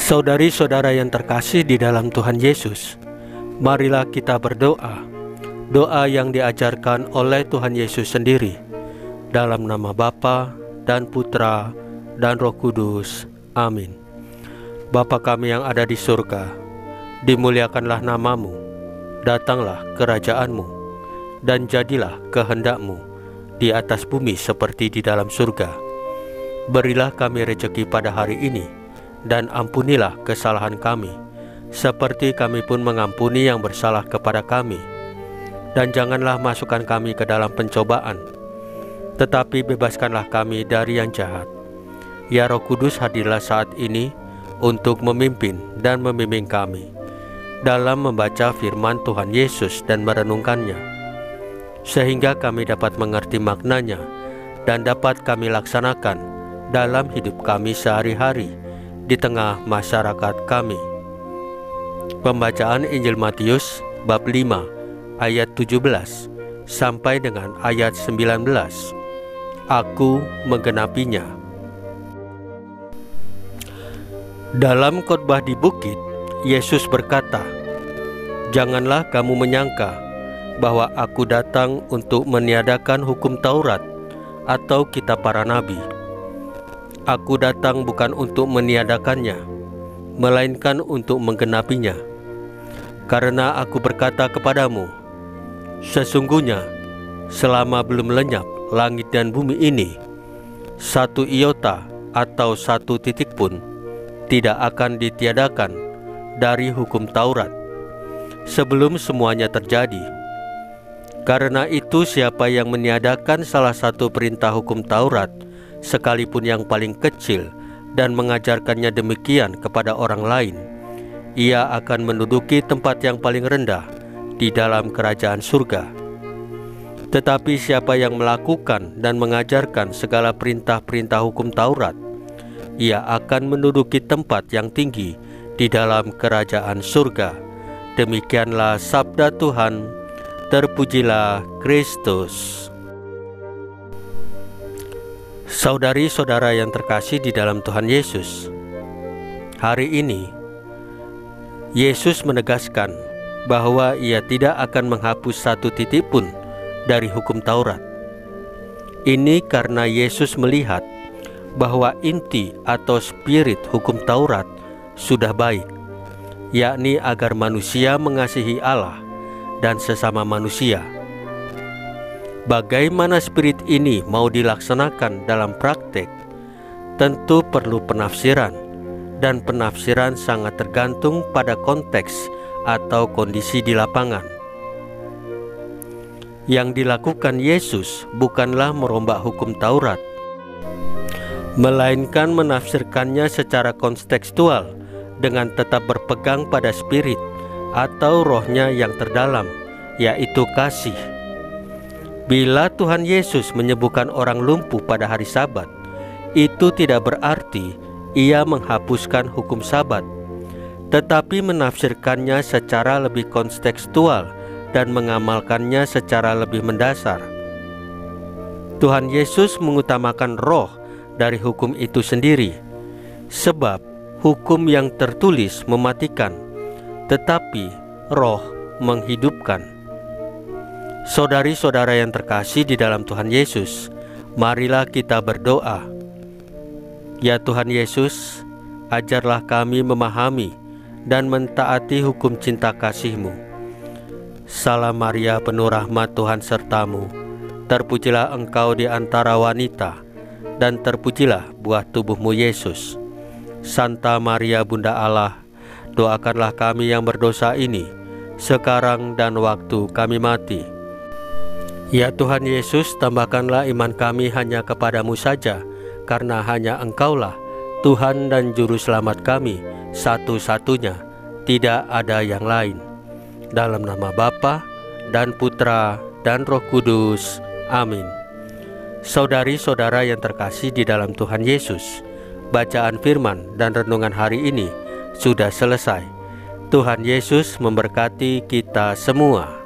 Saudari-saudara yang terkasih di dalam Tuhan Yesus, marilah kita berdoa, doa yang diajarkan oleh Tuhan Yesus sendiri, dalam nama Bapa dan Putra dan Roh Kudus. Amin. Bapa kami yang ada di surga, dimuliakanlah namamu, datanglah kerajaanmu, dan jadilah kehendak-Mu di atas bumi seperti di dalam surga. Berilah kami rejeki pada hari ini, dan ampunilah kesalahan kami, seperti kami pun mengampuni yang bersalah kepada kami. Dan janganlah masukkan kami ke dalam pencobaan, tetapi bebaskanlah kami dari yang jahat. Ya Roh Kudus, hadirlah saat ini untuk memimpin dan membimbing kami dalam membaca firman Tuhan Yesus dan merenungkannya, sehingga kami dapat mengerti maknanya dan dapat kami laksanakan dalam hidup kami sehari-hari di tengah masyarakat kami. Pembacaan Injil Matius bab 5 ayat 17 sampai dengan ayat 19. Aku menggenapinya. Dalam khotbah di bukit, Yesus berkata, "Janganlah kamu menyangka bahwa aku datang untuk meniadakan hukum Taurat atau kitab para nabi. Aku datang bukan untuk meniadakannya, melainkan untuk menggenapinya. Karena aku berkata kepadamu, sesungguhnya selama belum lenyap langit dan bumi ini, satu iota atau satu titik pun tidak akan ditiadakan dari hukum Taurat sebelum semuanya terjadi. Karena itu siapa yang meniadakan salah satu perintah hukum Taurat, sekalipun yang paling kecil, dan mengajarkannya demikian kepada orang lain, ia akan menduduki tempat yang paling rendah di dalam kerajaan surga. Tetapi siapa yang melakukan dan mengajarkan segala perintah-perintah hukum Taurat, ia akan menduduki tempat yang tinggi di dalam kerajaan surga." Demikianlah sabda Tuhan. Terpujilah Kristus. Saudari-saudara yang terkasih di dalam Tuhan Yesus, hari ini Yesus menegaskan bahwa Ia tidak akan menghapus satu titik pun dari hukum Taurat. Ini karena Yesus melihat bahwa inti atau spirit hukum Taurat sudah baik, yakni agar manusia mengasihi Allah dan sesama manusia. Bagaimana spirit ini mau dilaksanakan dalam praktek, tentu perlu penafsiran, dan penafsiran sangat tergantung pada konteks atau kondisi di lapangan. Yang dilakukan Yesus bukanlah merombak hukum Taurat, melainkan menafsirkannya secara kontekstual dengan tetap berpegang pada spirit atau rohnya yang terdalam, yaitu kasih. Bila Tuhan Yesus menyembuhkan orang lumpuh pada hari Sabat, itu tidak berarti Ia menghapuskan hukum Sabat, tetapi menafsirkannya secara lebih kontekstual dan mengamalkannya secara lebih mendasar. Tuhan Yesus mengutamakan roh dari hukum itu sendiri, sebab hukum yang tertulis mematikan, tetapi roh menghidupkan. Saudari-saudara yang terkasih di dalam Tuhan Yesus, marilah kita berdoa. Ya Tuhan Yesus, ajarlah kami memahami dan mentaati hukum cinta kasih-Mu. Salam Maria, penuh rahmat, Tuhan sertamu. Terpujilah Engkau di antara wanita, dan terpujilah buah tubuh-Mu Yesus. Santa Maria Bunda Allah, doakanlah kami yang berdosa ini, sekarang dan waktu kami mati. Ya Tuhan Yesus, tambahkanlah iman kami hanya kepadamu saja, karena hanya Engkaulah Tuhan dan Juru Selamat kami, satu-satunya, tidak ada yang lain. Dalam nama Bapa dan Putra dan Roh Kudus. Amin. Saudari-saudara yang terkasih di dalam Tuhan Yesus, bacaan firman dan renungan hari ini sudah selesai. Tuhan Yesus memberkati kita semua.